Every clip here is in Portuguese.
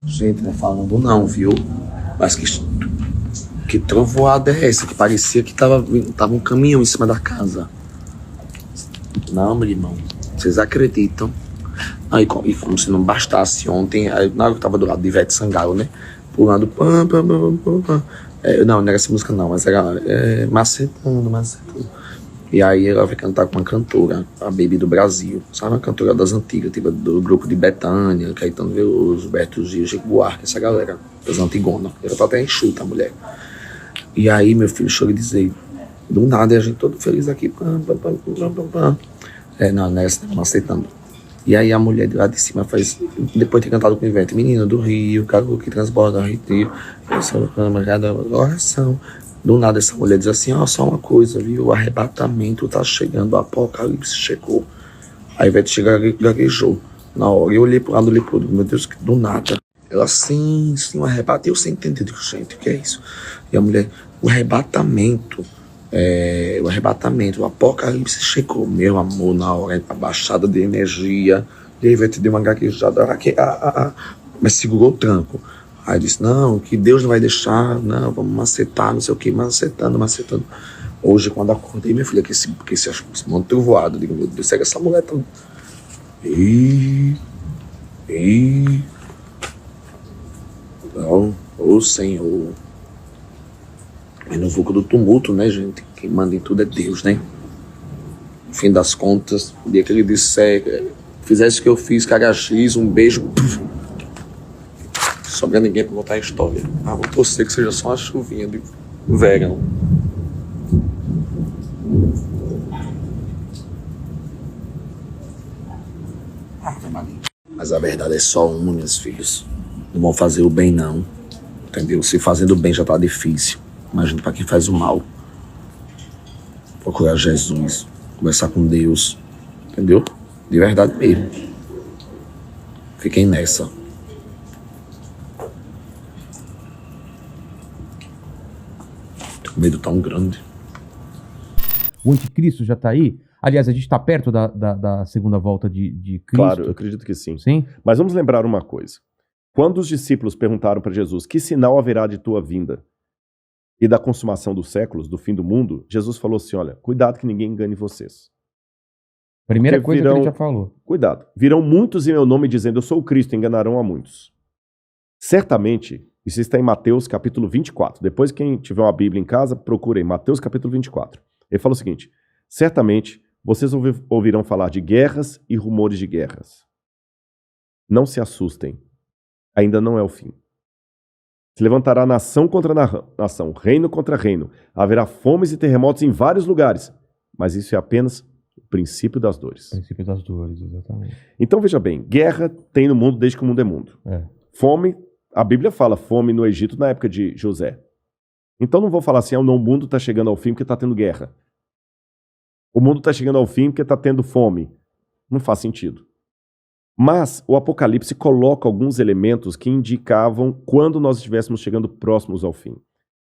Gente, não é falando não, viu? Mas que trovoada é essa? Que parecia que tava um caminhão em cima da casa. Não, meu irmão. Vocês acreditam? Aí, e como se não bastasse ontem, aí, na hora que eu tava do lado de Ivete Sangalo, né? Pulando. Pam, pam, pam, pam, pam. Não era essa música não, mas era macetando. E aí ela vai cantar com uma cantora, a Baby do Brasil. Sabe, uma cantora das antigas, tipo do grupo de Bethânia, Caetano Veloso, Beto Gil, Chico Buarque, essa galera, das antigonas. Ela tá até enxuta, a mulher. E aí meu filho chegou e dizer, do nada, a gente todo feliz aqui, pam, pam, pam, pam, pam, pam. Não é essa, não, macetando. E aí a mulher de lá de cima faz, depois de ter cantado com o Ivete, menino do Rio, carro que transborda Rio, essa camarada, oração. Do nada essa mulher diz assim, só uma coisa, viu, o arrebatamento tá chegando, o apocalipse chegou. Aí a Ivete gaguejou na hora, eu olhei pro lado, olhei pro outro, meu Deus, do nada. Ela, sim, um arrebatamento, eu sem entender, digo, gente, o que é isso? E a mulher, o arrebatamento, o apocalipse chegou, meu amor, na hora, a baixada de energia, e aí vai te dar uma gaguejada, mas segurou o tranco. Aí disse, não, que Deus não vai deixar, não, vamos macetar, não sei o que, macetando. Hoje, quando acordei, minha filha, que esse monte trovoado, digo, meu Deus, segue essa mulher tão... Não, ô Senhor. Mas no vulco do tumulto, né, gente? Quem manda em tudo é Deus, né? No fim das contas, o dia que ele disser, fizesse o que eu fiz, cara X, um beijo, sobra ninguém pra contar a história. Vou torcer que seja só uma chuvinha de verão. Mas a verdade é só uma, meus filhos. Não vão fazer o bem, não. Entendeu? Se fazendo o bem já tá difícil. Imagina pra quem faz o mal. Procurar Jesus. Conversar com Deus. Entendeu? De verdade mesmo. Fiquem nessa. O medo tão grande. O anticristo já está aí? Aliás, a gente está perto da segunda volta de Cristo? Claro, eu acredito que sim. Sim? Mas vamos lembrar uma coisa. Quando os discípulos perguntaram para Jesus, que sinal haverá de tua vinda e da consumação dos séculos, do fim do mundo, Jesus falou assim, olha, cuidado que ninguém engane vocês. Primeira coisa que ele já falou. Cuidado. Virão muitos em meu nome dizendo, eu sou o Cristo, enganarão a muitos. Certamente... Isso está em Mateus capítulo 24. Depois, quem tiver uma Bíblia em casa, procure em Mateus capítulo 24. Ele fala o seguinte, certamente vocês ouvirão falar de guerras e rumores de guerras. Não se assustem, ainda não é o fim. Se levantará nação contra nação, reino contra reino. Haverá fomes e terremotos em vários lugares, mas isso é apenas o princípio das dores. O princípio das dores, exatamente. Então veja bem, guerra tem no mundo desde que o mundo é mundo. Fome, a Bíblia fala fome no Egito na época de José. Então não vou falar assim, não, o mundo está chegando ao fim porque está tendo guerra. O mundo está chegando ao fim porque está tendo fome. Não faz sentido. Mas o Apocalipse coloca alguns elementos que indicavam quando nós estivéssemos chegando próximos ao fim.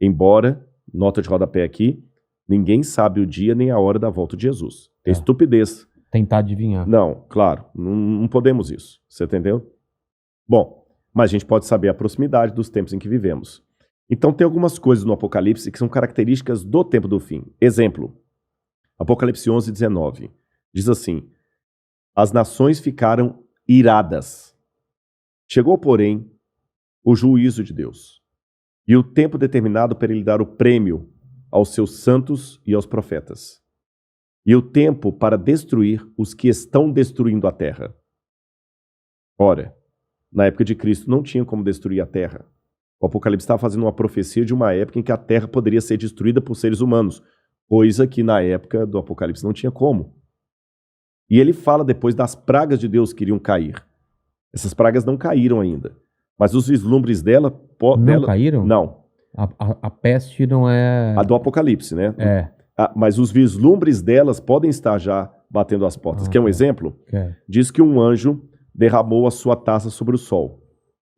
Embora, nota de rodapé aqui, ninguém sabe o dia nem a hora da volta de Jesus. É estupidez. Tentar adivinhar. Não, claro, não podemos isso. Você entendeu? Bom, mas a gente pode saber a proximidade dos tempos em que vivemos. Então tem algumas coisas no Apocalipse que são características do tempo do fim. Exemplo, Apocalipse 11, 19. Diz assim, as nações ficaram iradas. Chegou, porém, o juízo de Deus e o tempo determinado para ele dar o prêmio aos seus santos e aos profetas. E o tempo para destruir os que estão destruindo a terra. Ora, na época de Cristo não tinha como destruir a terra. O Apocalipse estava fazendo uma profecia de uma época em que a terra poderia ser destruída por seres humanos, coisa que na época do Apocalipse não tinha como. E ele fala depois das pragas de Deus que iriam cair. Essas pragas não caíram ainda, mas os vislumbres dela... Não caíram? Não. A peste não é... A do Apocalipse, né? É. Mas os vislumbres delas podem estar já batendo as portas. Quer um exemplo? Diz que um anjo derramou a sua taça sobre o sol,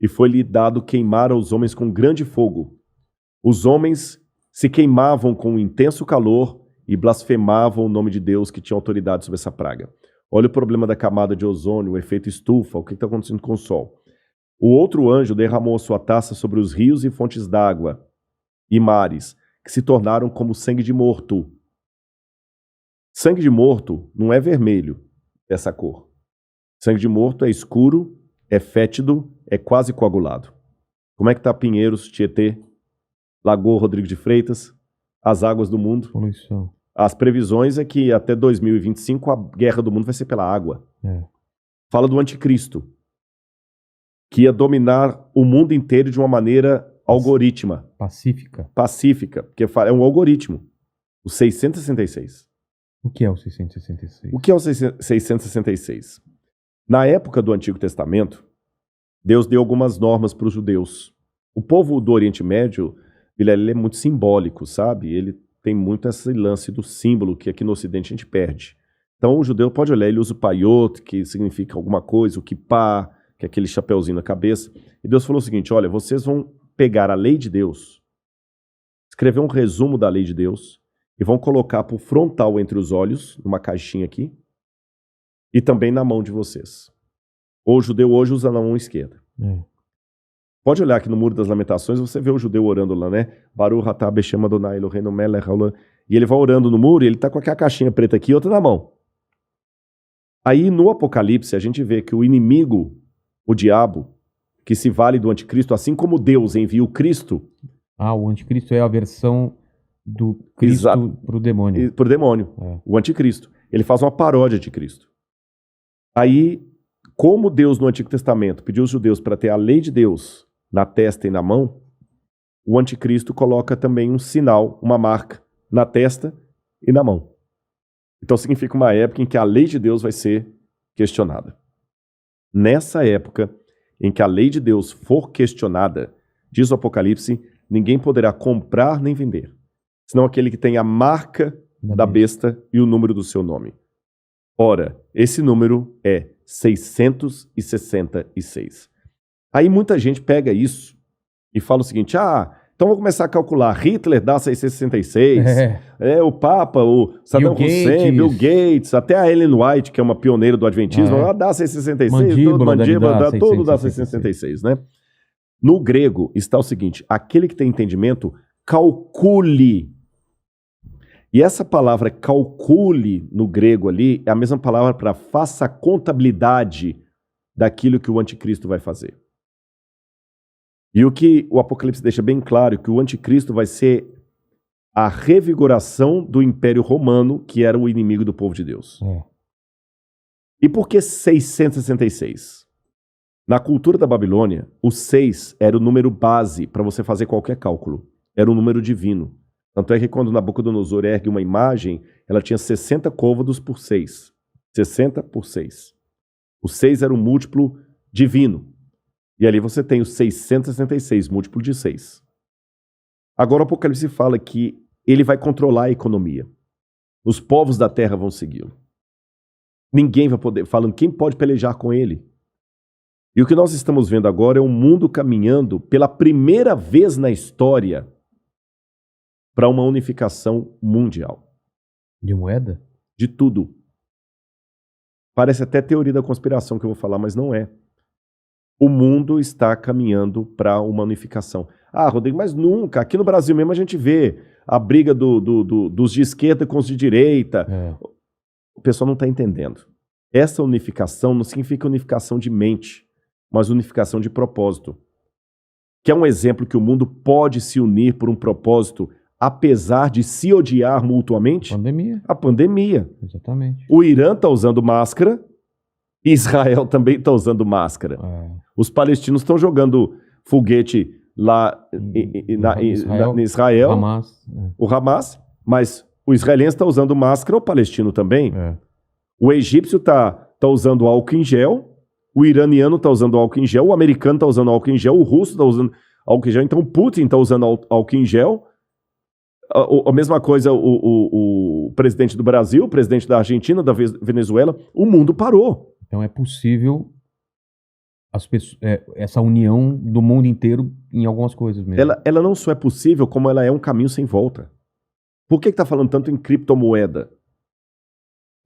e foi-lhe dado queimar aos homens com grande fogo. Os homens se queimavam com um intenso calor e blasfemavam o nome de Deus que tinha autoridade sobre essa praga. Olha o problema da camada de ozônio, o efeito estufa, o que está acontecendo com o sol. O outro anjo derramou a sua taça sobre os rios e fontes d'água e mares, que se tornaram como sangue de morto. Sangue de morto não é vermelho, essa cor. Sangue de morto é escuro, é fétido, é quase coagulado. Como é que tá Pinheiros, Tietê, Lagoa Rodrigo de Freitas, as águas do mundo? Poluição. As previsões é que até 2025 a guerra do mundo vai ser pela água. Fala do anticristo, que ia dominar o mundo inteiro de uma maneira algorítmica. Pacífica, porque é um algoritmo. O 666. O que é o 666? O que é o 666? Na época do Antigo Testamento, Deus deu algumas normas para os judeus. O povo do Oriente Médio, ele é muito simbólico, sabe? Ele tem muito esse lance do símbolo que aqui no Ocidente a gente perde. Então o judeu pode olhar, ele usa o paiot, que significa alguma coisa, o kippah, que é aquele chapeuzinho na cabeça. E Deus falou o seguinte, olha, vocês vão pegar a lei de Deus, escrever um resumo da lei de Deus e vão colocar por frontal entre os olhos, numa caixinha aqui, e também na mão de vocês. O judeu hoje usa na mão esquerda. Pode olhar aqui no Muro das Lamentações, você vê o judeu orando lá, né? Baruch atah Beshem Adonai Eloheinu melech haolam. E ele vai orando no muro e ele está com aquela caixinha preta aqui e outra na mão. Aí no Apocalipse a gente vê que o inimigo, o diabo, que se vale do anticristo, assim como Deus envia o Cristo. O anticristo é a versão do Cristo para o demônio. Para o demônio, o anticristo. Ele faz uma paródia de Cristo. Aí, como Deus no Antigo Testamento pediu aos judeus para ter a lei de Deus na testa e na mão, o anticristo coloca também um sinal, uma marca, na testa e na mão. Então significa uma época em que a lei de Deus vai ser questionada. Nessa época em que a lei de Deus for questionada, diz o Apocalipse, ninguém poderá comprar nem vender, senão aquele que tem a marca da besta e o número do seu nome. Ora, esse número é 666. Aí muita gente pega isso e fala o seguinte, então vou começar a calcular, Hitler dá 666, o Papa, o Saddam Hussein, Bill Gates, até a Ellen White, que é uma pioneira do Adventismo, ela dá 666, Mandíbula todo dá 666, né? No grego está o seguinte, aquele que tem entendimento, calcule. E essa palavra calcule no grego ali é a mesma palavra para faça a contabilidade daquilo que o anticristo vai fazer. E o que o Apocalipse deixa bem claro, que o anticristo vai ser a revigoração do Império Romano, que era o inimigo do povo de Deus. E por que 666? Na cultura da Babilônia, o 6 era o número base para você fazer qualquer cálculo. Era um número divino. Tanto é que quando Nabucodonosor ergue uma imagem, ela tinha 60 côvados por 6. 60 por 6. O 6 era um múltiplo divino. E ali você tem o 666, múltiplo de 6. Agora o Apocalipse fala que ele vai controlar a economia. Os povos da terra vão segui-lo. Ninguém vai poder, falando quem pode pelejar com ele. E o que nós estamos vendo agora é um mundo caminhando pela primeira vez na história para uma unificação mundial. De moeda? De tudo. Parece até teoria da conspiração que eu vou falar, mas não é. O mundo está caminhando para uma unificação. Rodrigo, mas nunca. Aqui no Brasil mesmo a gente vê a briga dos de esquerda com os de direita. O pessoal não está entendendo. Essa unificação não significa unificação de mente, mas unificação de propósito. Que é um exemplo que o mundo pode se unir por um propósito, apesar de se odiar mutuamente? A pandemia. Exatamente. O Irã está usando máscara, Israel também está usando máscara. Os palestinos estão jogando foguete lá em Israel, o Hamas, mas o israelense está usando máscara, o palestino também. O egípcio está usando álcool em gel, o iraniano está usando álcool em gel, o americano está usando álcool em gel, o russo está usando álcool em gel, então o Putin está usando álcool em gel. A mesma coisa o presidente do Brasil, o presidente da Argentina, da Venezuela, o mundo parou. Então é possível essa união do mundo inteiro em algumas coisas mesmo. Ela não só é possível, como ela é um caminho sem volta. Por que está falando tanto em criptomoeda?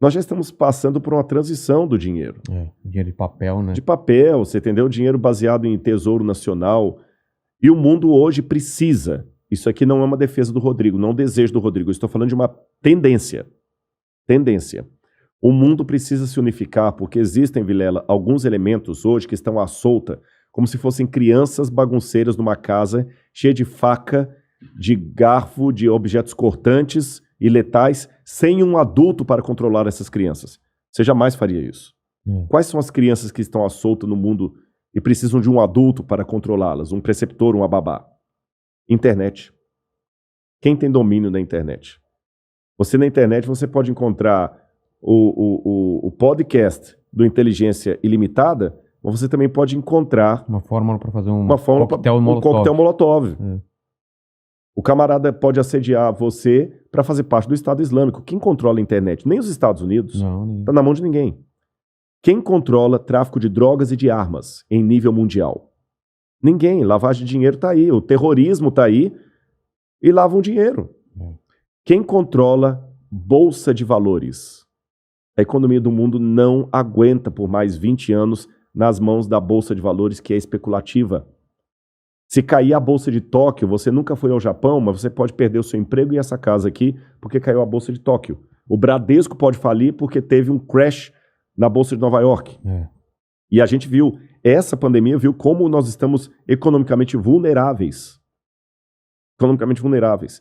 Nós já estamos passando por uma transição do dinheiro. Dinheiro de papel, né? De papel, você entendeu? Dinheiro baseado em tesouro nacional. E o mundo hoje precisa. Isso aqui não é uma defesa do Rodrigo, não é um desejo do Rodrigo. Eu estou falando de uma tendência. Tendência. O mundo precisa se unificar porque existem, Vilela, alguns elementos hoje que estão à solta, como se fossem crianças bagunceiras numa casa cheia de faca, de garfo, de objetos cortantes e letais, sem um adulto para controlar essas crianças. Você jamais faria isso. Quais são as crianças que estão à solta no mundo e precisam de um adulto para controlá-las? Um preceptor, uma babá? Internet. Quem tem domínio da internet? Você na internet você pode encontrar o podcast do Inteligência Ilimitada, mas você também pode encontrar uma fórmula para fazer um coquetel Molotov. O camarada pode assediar você para fazer parte do Estado Islâmico. Quem controla a internet? Nem os Estados Unidos. Não, está na mão de ninguém. Quem controla tráfico de drogas e de armas em nível mundial? Ninguém. Lavagem de dinheiro está aí. O terrorismo está aí e lavam dinheiro. Quem controla bolsa de valores? A economia do mundo não aguenta por mais 20 anos nas mãos da bolsa de valores que é especulativa. Se cair a bolsa de Tóquio, você nunca foi ao Japão, mas você pode perder o seu emprego e essa casa aqui porque caiu a bolsa de Tóquio. O Bradesco pode falir porque teve um crash na bolsa de Nova York. E a gente viu, essa pandemia viu como nós estamos economicamente vulneráveis. Economicamente vulneráveis.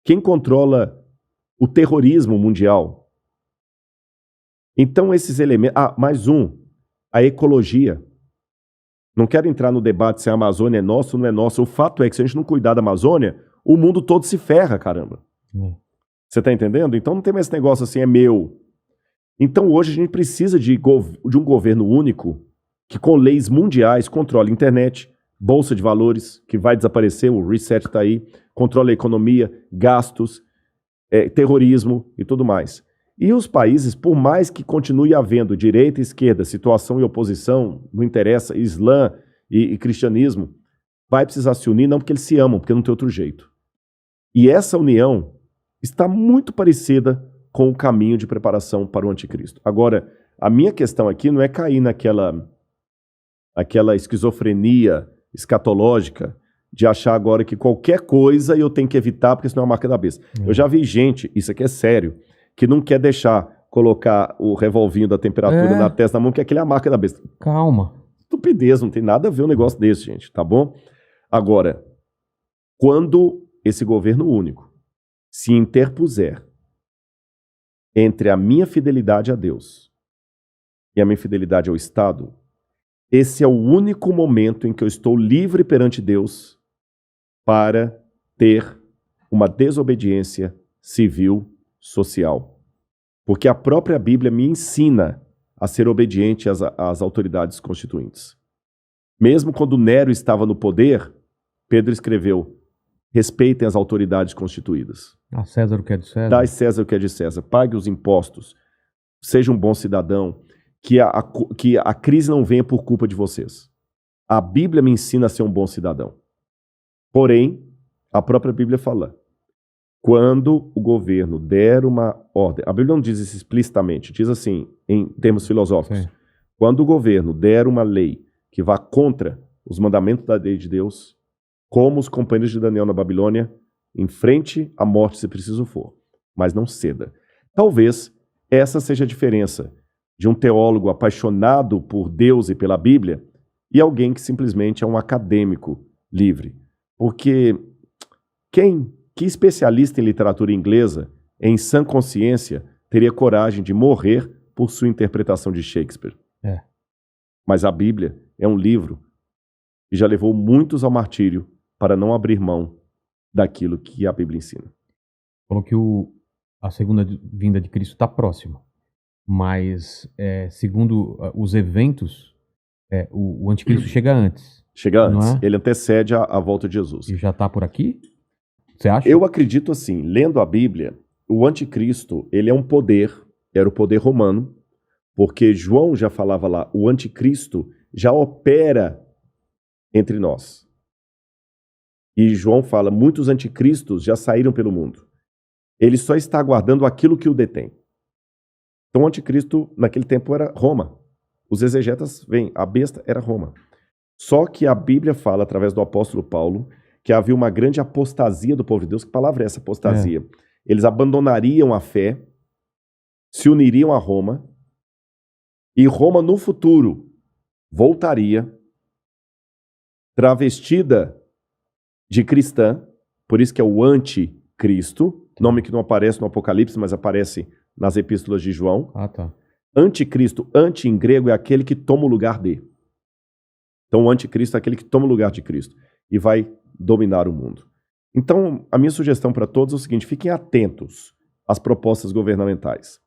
Quem controla o terrorismo mundial? Então esses elementos... mais um. A ecologia. Não quero entrar no debate se a Amazônia é nossa ou não é nossa. O fato é que se a gente não cuidar da Amazônia, o mundo todo se ferra, caramba. Você está entendendo? Então não tem mais esse negócio assim, é meu. Então hoje a gente precisa de um governo único que com leis mundiais controle a internet, bolsa de valores, que vai desaparecer, o reset está aí, controle a economia, gastos, terrorismo e tudo mais. E os países, por mais que continue havendo direita e esquerda, situação e oposição, não interessa, Islã e cristianismo, vai precisar se unir, não porque eles se amam, porque não tem outro jeito. E essa união está muito parecida com o caminho de preparação para o anticristo. Agora, a minha questão aqui não é cair naquela esquizofrenia escatológica de achar agora que qualquer coisa eu tenho que evitar porque senão é uma marca da besta. Eu já vi gente, isso aqui é sério, que não quer deixar colocar o revolvinho da temperatura na testa da mão, que aquele é a marca da besta. Calma. Estupidez, não tem nada a ver um negócio desse, gente, tá bom? Agora, quando esse governo único se interpuser entre a minha fidelidade a Deus e a minha fidelidade ao Estado, esse é o único momento em que eu estou livre perante Deus para ter uma desobediência civil social. Porque a própria Bíblia me ensina a ser obediente às autoridades constituintes. Mesmo quando Nero estava no poder, Pedro escreveu: respeitem as autoridades constituídas. A César o que é de César. Dai César o que é de César. Pague os impostos. Seja um bom cidadão. Que a crise não venha por culpa de vocês. A Bíblia me ensina a ser um bom cidadão. Porém, a própria Bíblia fala: quando o governo der uma ordem, a Bíblia não diz isso explicitamente, diz assim, em termos filosóficos. Sim. Quando o governo der uma lei que vá contra os mandamentos da lei de Deus, como os companheiros de Daniel na Babilônia, enfrente a morte se preciso for, mas não ceda. Talvez essa seja a diferença de um teólogo apaixonado por Deus e pela Bíblia e alguém que simplesmente é um acadêmico livre. Porque que especialista em literatura inglesa, em sã consciência, teria coragem de morrer por sua interpretação de Shakespeare? Mas a Bíblia é um livro que já levou muitos ao martírio para não abrir mão daquilo que a Bíblia ensina. Falou que a segunda vinda de Cristo está próxima, mas segundo os eventos, o anticristo chega antes. Chega antes, ele antecede a volta de Jesus. E já está por aqui? Você acha? Eu acredito assim, lendo a Bíblia, o anticristo, ele é um poder, era o poder romano, porque João já falava lá, o anticristo já opera entre nós. E João fala, muitos anticristos já saíram pelo mundo. Ele só está aguardando aquilo que o detém. Então o anticristo naquele tempo era Roma. Os exegetas veem, a besta era Roma. Só que a Bíblia fala, através do apóstolo Paulo, que havia uma grande apostasia do povo de Deus. Que palavra é essa, apostasia? Eles abandonariam a fé, se uniriam a Roma, e Roma no futuro voltaria travestida de cristã, por isso que é o anticristo, nome que não aparece no Apocalipse, mas aparece nas epístolas de João. Ah, tá. Anticristo, anti em grego, é aquele que toma o lugar de. Então o anticristo é aquele que toma o lugar de Cristo e vai dominar o mundo. Então a minha sugestão para todos é o seguinte, fiquem atentos às propostas governamentais.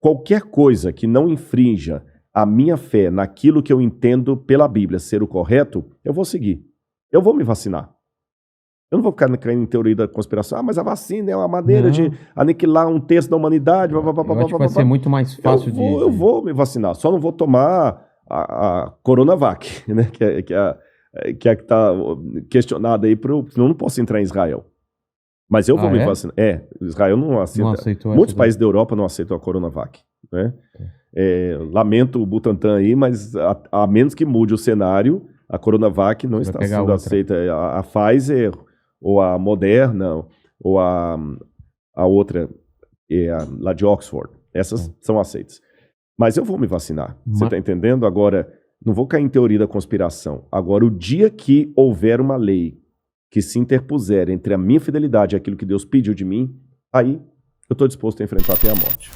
Qualquer coisa que não infrinja a minha fé naquilo que eu entendo pela Bíblia ser o correto, eu vou seguir. Eu vou me vacinar. Eu não vou ficar caindo em teoria da conspiração. Ah, mas a vacina é uma maneira de aniquilar um terço da humanidade. Eu acho que vai ser muito mais fácil eu vou me vacinar. Só não vou tomar a Coronavac, né? Que é que está questionada aí, senão eu não posso entrar em Israel. Mas eu vou me vacinar. Israel não aceita. Não aceitou Muitos países da Europa não aceitam a Coronavac. Né? Lamento o Butantan aí, mas a menos que mude o cenário, a Coronavac não está sendo aceita. A Pfizer, ou a Moderna, ou a outra, lá de Oxford. Essas são aceitas. Mas eu vou me vacinar. Você está entendendo? Agora, não vou cair em teoria da conspiração. Agora, o dia que houver uma lei que se interpuser entre a minha fidelidade e aquilo que Deus pediu de mim, aí eu estou disposto a enfrentar até a morte.